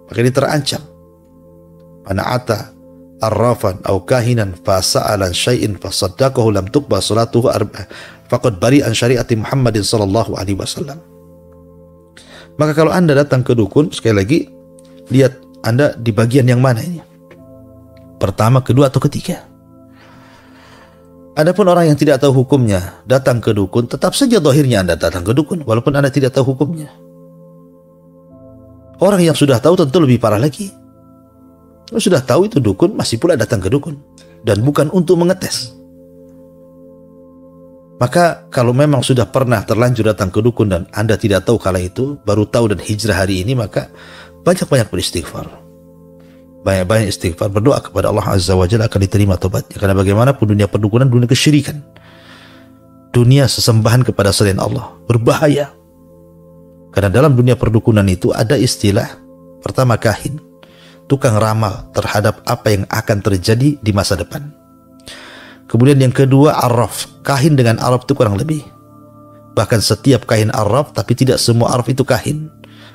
S1: Maka ini terancam. Mana ata arrafan au kahinan fasa'alan syai'in fasaddaqahu lam tuqbal salatuhu faqad bari'an syariati Muhammadin sallallahu alaihi wasallam. Maka kalau Anda datang ke dukun, sekali lagi lihat Anda di bagian yang mana ini. Pertama, kedua, atau ketiga. Adapun orang yang tidak tahu hukumnya datang ke dukun, tetap saja zahirnya Anda datang ke dukun walaupun Anda tidak tahu hukumnya. Orang yang sudah tahu tentu lebih parah lagi. Kalau sudah tahu itu dukun, masih pula datang ke dukun, dan bukan untuk mengetes. Maka kalau memang sudah pernah terlanjur datang ke dukun dan Anda tidak tahu kala itu, baru tahu dan hijrah hari ini, maka banyak-banyak beristighfar. Banyak-banyak istighfar, berdoa kepada Allah Azza wa Jalla akan diterima tobatnya. Karena bagaimanapun dunia perdukunan, dunia kesyirikan, dunia sesembahan kepada selain Allah, berbahaya. Karena dalam dunia perdukunan itu ada istilah, pertama kahin, tukang ramal terhadap apa yang akan terjadi di masa depan. Kemudian yang kedua, arraf, kahin dengan arraf itu kurang lebih. Bahkan setiap kahin arraf, tapi tidak semua arraf itu kahin.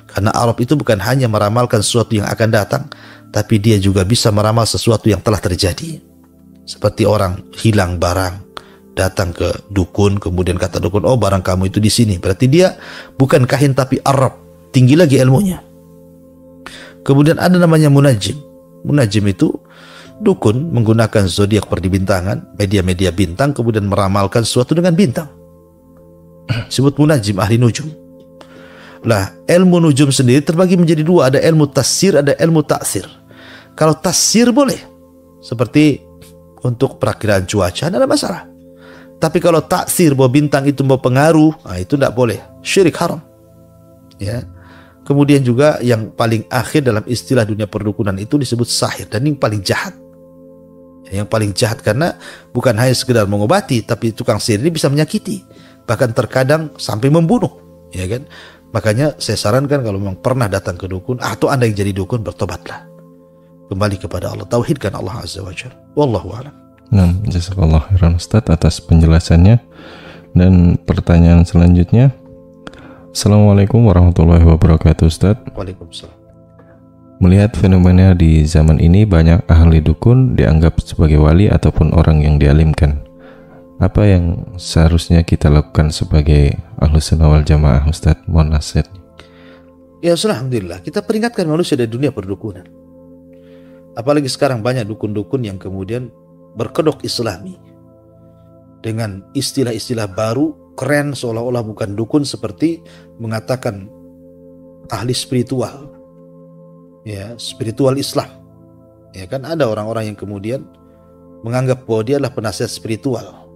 S1: Karena arraf itu bukan hanya meramalkan sesuatu yang akan datang, tapi dia juga bisa meramal sesuatu yang telah terjadi. Seperti orang hilang barang, datang ke dukun, kemudian kata dukun, oh barang kamu itu di sini. Berarti dia bukan kahin tapi arraf, tinggi lagi ilmunya. Kemudian ada namanya munajim. Munajim itu dukun menggunakan zodiak perdibintangan, media-media bintang, kemudian meramalkan sesuatu dengan bintang. Disebut munajim, ahli nujum. Lah, ilmu nujum sendiri terbagi menjadi dua, ada ilmu tasyir, ada ilmu taksir. Kalau tasyir boleh, seperti untuk perakiraan cuaca, tidak ada masalah. Tapi kalau taksir, bahwa bintang itu mau pengaruh, nah itu tidak boleh, syirik, haram. Ya. Kemudian juga yang paling akhir dalam istilah dunia perdukunan itu disebut sahir, dan ini paling jahat. Yang paling jahat karena bukan hanya sekedar mengobati, tapi tukang sihir ini bisa menyakiti, bahkan terkadang sampai membunuh, ya kan? Makanya saya sarankan kalau memang pernah datang ke dukun atau Anda yang jadi dukun, bertobatlah, kembali kepada Allah, tauhidkan Allah Azza wa Jalla. Wallahu a'lam.
S2: Nah, jazakallahu khairan Ustaz atas penjelasannya. Dan pertanyaan selanjutnya, Assalamualaikum warahmatullahi wabarakatuh Ustaz.
S1: Waalaikumsalam.
S2: Melihat fenomena di zaman ini, banyak ahli dukun dianggap sebagai wali ataupun orang yang dialimkan. Apa yang seharusnya kita lakukan sebagai Ahlus Sunnah wal Jamaah Ustaz? Mohon nasihat.
S1: Ya alhamdulillah, kita peringatkan manusia dari dunia perdukunan. Apalagi sekarang banyak dukun-dukun yang kemudian berkedok islami dengan istilah-istilah baru, keren, seolah-olah bukan dukun, seperti mengatakan ahli spiritual, ya, spiritual Islam. Ya kan, ada orang-orang yang kemudian menganggap bahwa dia adalah penasihat spiritual.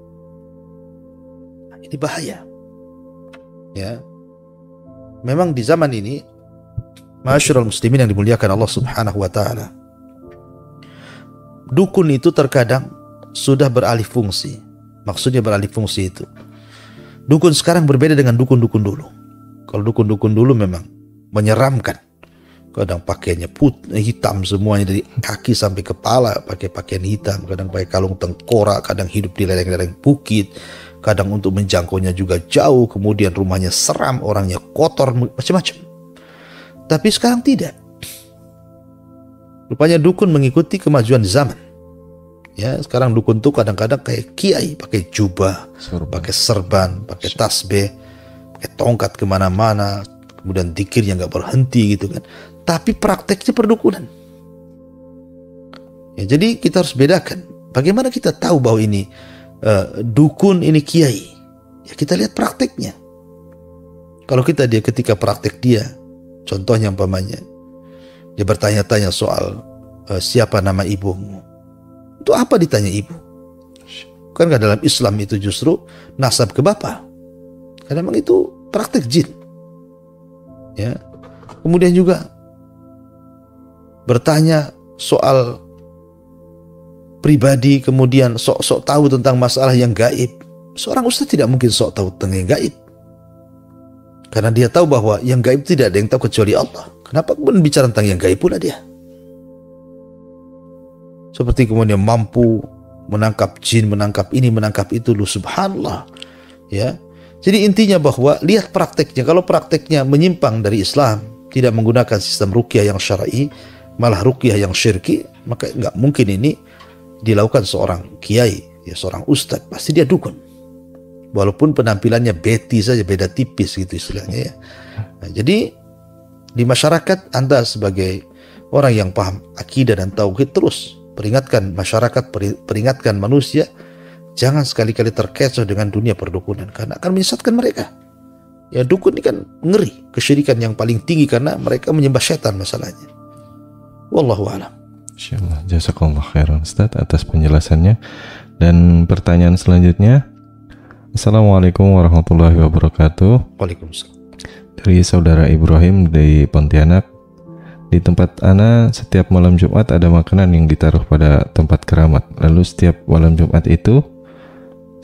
S1: Nah, ini bahaya. Ya, memang di zaman ini, ma'asyiral muslimin yang dimuliakan Allah Subhanahu wa taala, dukun itu terkadang sudah beralih fungsi. Maksudnya beralih fungsi itu, dukun sekarang berbeda dengan dukun-dukun dulu. Kalau dukun-dukun dulu memang menyeramkan. Kadang pakaiannya hitam semuanya dari kaki sampai kepala, pakai pakaian hitam, kadang pakai kalung tengkorak, kadang hidup di lereng-lereng bukit, kadang untuk menjangkaunya juga jauh, kemudian rumahnya seram, orangnya kotor, macam-macam. Tapi sekarang tidak. Rupanya dukun mengikuti kemajuan zaman. Ya, sekarang dukun tuh kadang-kadang kayak kiai, pakai jubah, pakai serban, pakai tasbih, pakai tongkat kemana-mana, kemudian zikirnya nggak berhenti gitu kan. Tapi prakteknya perdukunan. Ya, jadi kita harus bedakan. Bagaimana kita tahu bahwa ini dukun, ini kiai? Ya, kita lihat prakteknya. Kalau ketika praktek dia, contohnya umpamanya, dia bertanya-tanya soal siapa nama ibumu. Itu apa ditanya ibu? Kan dalam Islam itu justru nasab ke bapak. Karena memang itu praktek jin. Ya. Kemudian juga bertanya soal pribadi, kemudian sok-sok tahu tentang masalah yang gaib. Seorang ustaz tidak mungkin sok tahu tentang yang gaib. Karena dia tahu bahwa yang gaib tidak ada yang tahu kecuali Allah. Kenapa kemudian bicara tentang yang gaib pula dia? Seperti kemudian mampu menangkap jin, menangkap ini, menangkap itu, lu subhanallah. Ya. Jadi intinya bahwa lihat prakteknya. Kalau prakteknya menyimpang dari Islam, tidak menggunakan sistem ruqyah yang syar'i, malah ruqyah yang syirki, maka nggak mungkin ini dilakukan seorang kiai, ya seorang ustadz, pasti dia dukun. Walaupun penampilannya beti saja, beda tipis gitu istilahnya ya. Nah, jadi di masyarakat Anda sebagai orang yang paham akidah dan tauhid, terus peringatkan masyarakat, peringatkan manusia, jangan sekali-kali terkecoh dengan dunia perdukunan karena akan menyesatkan mereka. Ya, dukun ini kan ngeri, kesyirikan yang paling tinggi karena mereka menyembah setan masalahnya. Wallahu a'lam.
S2: Insyaallah, jazakallah khairan Ustaz atas penjelasannya. Dan pertanyaan selanjutnya, Assalamualaikum warahmatullahi wabarakatuh.
S1: Waalaikumsalam.
S2: Dari saudara Ibrahim di Pontianak. Di tempat ana setiap malam Jumat ada makanan yang ditaruh pada tempat keramat. Lalu setiap malam Jumat itu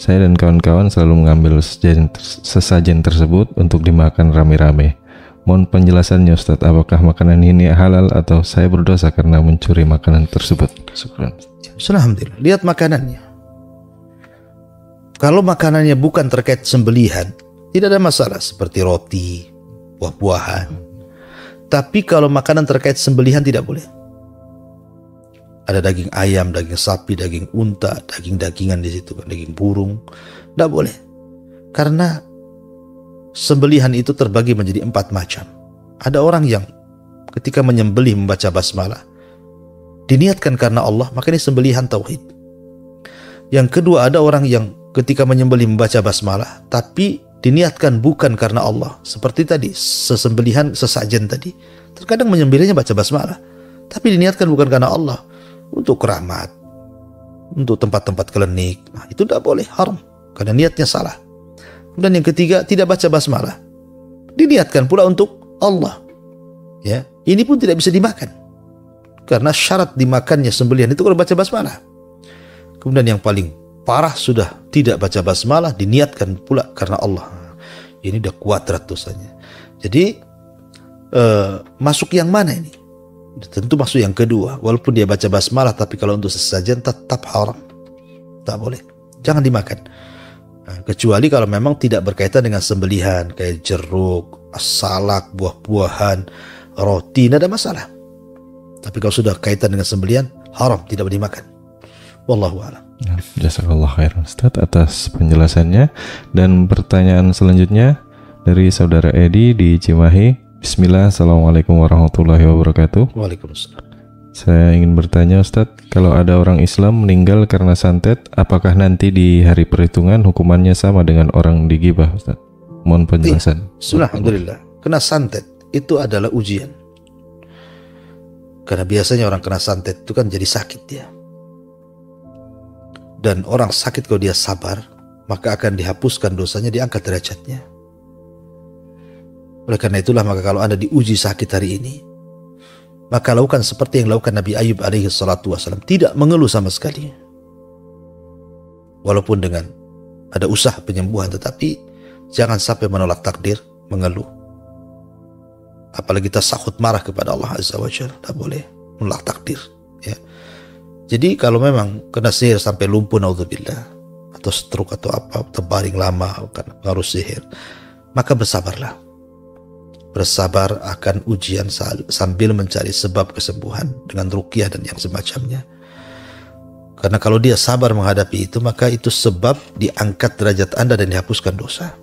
S2: saya dan kawan-kawan selalu mengambil sesajen tersebut untuk dimakan rame-rame. Mohon penjelasannya Ustadz, apakah makanan ini halal atau saya berdosa karena mencuri makanan tersebut? Syukran.
S1: Alhamdulillah, lihat makanannya. Kalau makanannya bukan terkait sembelihan, tidak ada masalah, seperti roti, buah-buahan. Tapi kalau makanan terkait sembelihan tidak boleh. Ada daging ayam, daging sapi, daging unta, daging-dagingan di situ, daging burung, tidak boleh. Karena sembelihan itu terbagi menjadi 4 macam. Ada orang yang ketika menyembelih membaca basmalah, diniatkan karena Allah, maka ini sembelihan tauhid. Yang kedua, ada orang yang ketika menyembelih membaca basmalah, tapi diniatkan bukan karena Allah, seperti tadi sesembelihan sesajen tadi. Terkadang menyembelihnya baca basmalah, tapi diniatkan bukan karena Allah, untuk keramat, untuk tempat-tempat klinik. Nah, itu tidak boleh, haram, karena niatnya salah. Kemudian yang ketiga, tidak baca basmalah, diniatkan pula untuk Allah. Ya, ini pun tidak bisa dimakan, karena syarat dimakannya sembelihan itu kalau baca basmalah. Kemudian yang paling parah, sudah tidak baca basmalah, diniatkan pula karena Allah. Ini udah kuadrat dosanya. Jadi masuk yang mana ini? Tentu masuk yang kedua. Walaupun dia baca basmalah, tapi kalau untuk sesajen tetap haram, tak boleh, jangan dimakan. Kecuali kalau memang tidak berkaitan dengan sembelihan, kayak jeruk, salak, buah-buahan, roti, tidak ada masalah. Tapi kalau sudah kaitan dengan sembelihan, haram, tidak boleh dimakan. Wallahu a'lam.
S2: Jazakallah khairan Ustaz atas penjelasannya. Dan pertanyaan selanjutnya dari saudara Edi di Cimahi. Bismillah, Assalamualaikum warahmatullahi wabarakatuh.
S1: Waalaikumsalam.
S2: Saya ingin bertanya Ustadz, kalau ada orang Islam meninggal karena santet, apakah nanti di hari perhitungan hukumannya sama dengan orang digibah Ustadz? Mohon penjelasan.
S1: Alhamdulillah. Kena santet itu adalah ujian. Karena biasanya orang kena santet itu kan jadi sakit dia. Dan orang sakit kalau dia sabar, maka akan dihapuskan dosanya, diangkat derajatnya. Oleh karena itulah, maka kalau Anda diuji sakit hari ini, maka lakukan seperti yang lakukan Nabi Ayub alaihi salatu wassalam, tidak mengeluh sama sekali. Walaupun dengan ada usaha penyembuhan, tetapi jangan sampai menolak takdir, mengeluh. Apalagi tasahud, marah kepada Allah Azza wa Jalla, tidak boleh menolak takdir. Ya. Jadi kalau memang kena sihir sampai lumpuh, naudzubillah, atau stroke atau apa, terbaring lama karena pengaruh sihir, maka bersabarlah. Bersabar akan ujian sambil mencari sebab kesembuhan dengan ruqyah dan yang semacamnya. Karena kalau dia sabar menghadapi itu, maka itu sebab diangkat derajat Anda dan dihapuskan dosa.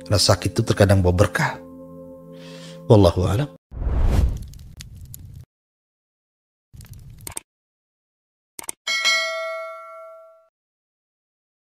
S1: Karena sakit itu terkadang bawa berkah. Wallahu a'lam.